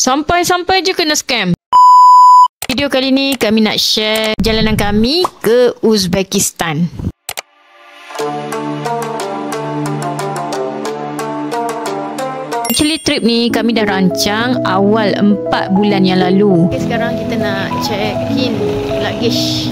Sampai-sampai je kena scam. Video kali ni kami nak share perjalanan kami ke Uzbekistan. Actually trip ni kami dah rancang awal 4 bulan yang lalu. Okay, sekarang kita nak check in luggage.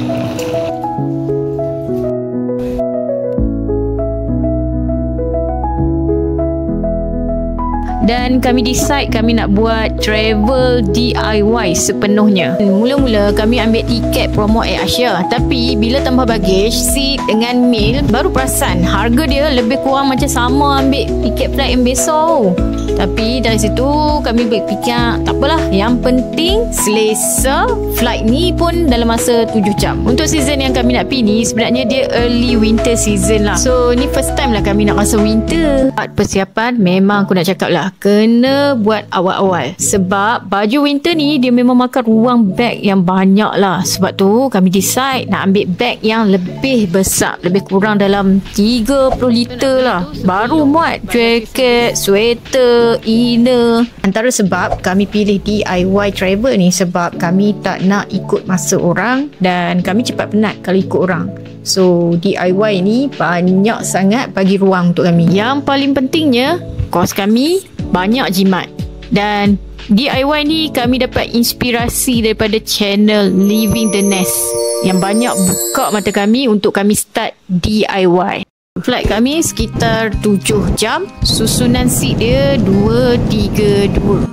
Dan kami decide kami nak buat travel DIY sepenuhnya. Mula-mula kami ambil tiket promo Air Asia. Tapi bila tambah baggage, seat dengan meal, baru perasan harga dia lebih kurang macam sama ambil tiket flight yang besar. Tapi dari situ kami berfikir tak apalah, yang penting selesa. Flight ni pun dalam masa 7 jam. Untuk season yang kami nak pergi ni sebenarnya dia early winter season lah. So ni first time lah kami nak rasa winter. Persiapan memang aku nak cakap lah, kena buat awal-awal. Sebab baju winter ni dia memang makan ruang beg yang banyak lah. Sebab tu kami decide nak ambil beg yang lebih besar, lebih kurang dalam 30 liter lah. Baru muat jaket, sweater, inner. Antara sebab kami pilih DIY travel ni sebab kami tak nak ikut masa orang dan kami cepat penat kalau ikut orang. So DIY ni banyak sangat bagi ruang untuk kami. Yang paling pentingnya, kos kami banyak jimat. Dan DIY ni kami dapat inspirasi daripada channel Living the Nest yang banyak buka mata kami untuk kami start DIY. Flight kami sekitar 7 jam. Susunan seat dia 2-3-2.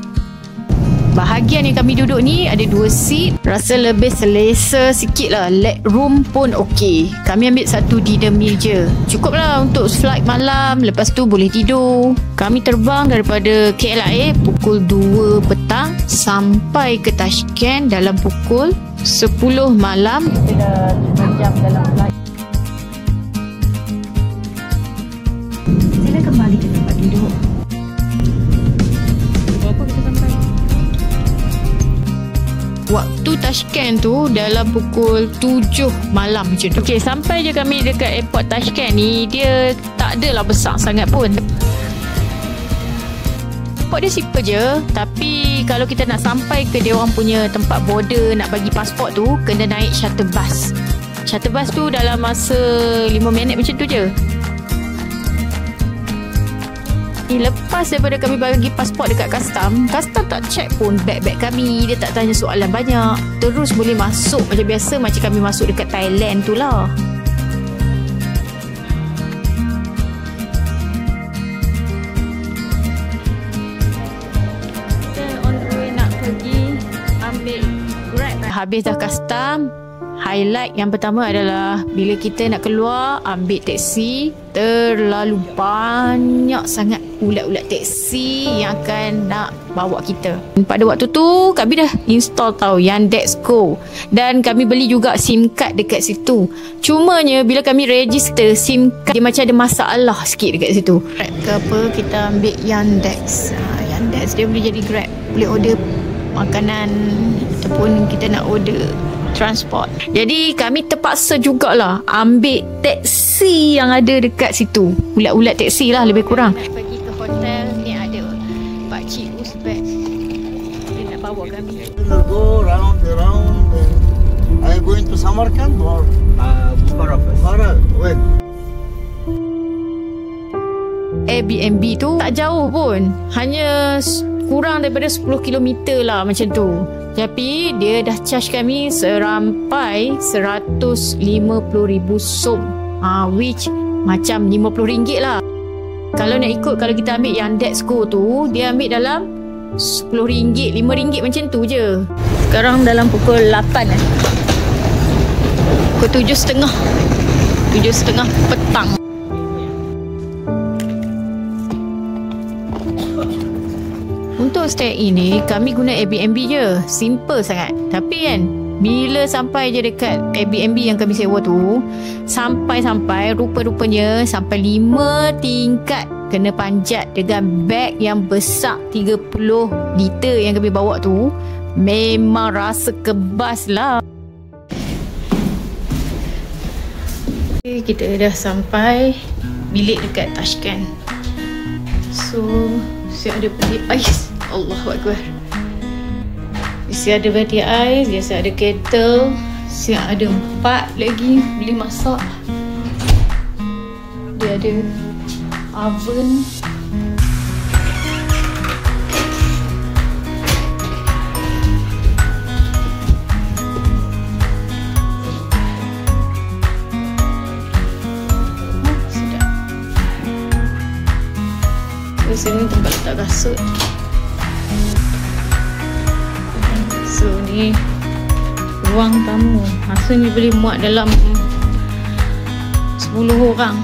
Bahagian yang kami duduk ni ada 2 seat. Rasa lebih selesa sikit lah. Leg room pun okey. Kami ambil satu dinner meal je. Cukup lah untuk flight malam. Lepas tu boleh tidur. Kami terbang daripada KLIA pukul 2 petang sampai ke Tashkent dalam pukul 10 malam. Kita dah 2 jam dalam flight. Sila kembali ke tempat duduk. Waktu Tashkent tu dalam pukul 7 malam macam tu. Okey, sampai je kami dekat airport Tashkent ni, dia tak adalah besar sangat pun. Airport dia simple je, tapi kalau kita nak sampai ke dia orang punya tempat border nak bagi pasport tu, kena naik shuttle bus. Shuttle bus tu dalam masa 5 minit macam tu je. Lepas daripada kami bagi pasport dekat custom tak check pun beg-beg kami. Dia tak tanya soalan banyak. Terus boleh masuk macam biasa, macam kami masuk dekat Thailand tu lah. Kita on the way nak pergi ambil Grab. Habis dah custom, highlight yang pertama adalah bila kita nak keluar ambil teksi, terlalu banyak sangat ulat-ulat teksi yang akan nak bawa kita. Pada waktu tu kami dah install tahu Yandex Go dan kami beli juga SIM card dekat situ. Cumanya bila kami register SIM card dia macam ada masalah sikit dekat situ. Grab ke apa, kita ambil Yandex. Yandex dia boleh jadi Grab, boleh order makanan ataupun kita nak order transport. Jadi kami terpaksa jugalah ambil teksi yang ada dekat situ. Ulat-ulat teksi lah lebih kurang. Pergi ke hotel ni ada Pakcik Uzbek. Dia nak bawa kami. Go round. Are you going to Samarkand or Bukhara? When? Airbnb tu tak jauh pun. Hanya kurang daripada 10 km lah macam tu. Tapi dia dah charge kami serampai 150,000 som. Which macam RM50 lah. Kalau nak ikut, kalau kita ambil Yandex Go tu, dia ambil dalam RM10, RM5 macam tu je. Sekarang dalam pukul 8 lah. Pukul 7.30 petang. Untuk stay ini kami guna Airbnb je. Simple sangat. Tapi kan bila sampai je dekat Airbnb yang kami sewa tu, sampai rupa-rupanya sampai 5 tingkat kena panjat dengan beg yang besar 30 liter yang kami bawa tu. Memang rasa kebas lah. Kita dah sampai bilik dekat Tashkent. So saya ada beli ais. Allahu Akbar. Biasa ada bati ais, biasa ada kettle, siap ada 4 lagi boleh masak. Dia ada oven. Sedap. Sini tempat letak kasut. So ni ruang tamu. Masa ni boleh muat dalam 10 orang.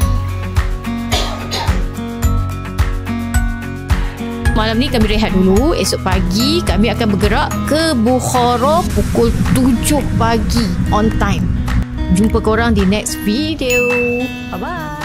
Malam ni kami rehat dulu. Esok pagi kami akan bergerak ke Bukhara pukul 7 pagi on time. Jumpa korang di next video. Bye bye.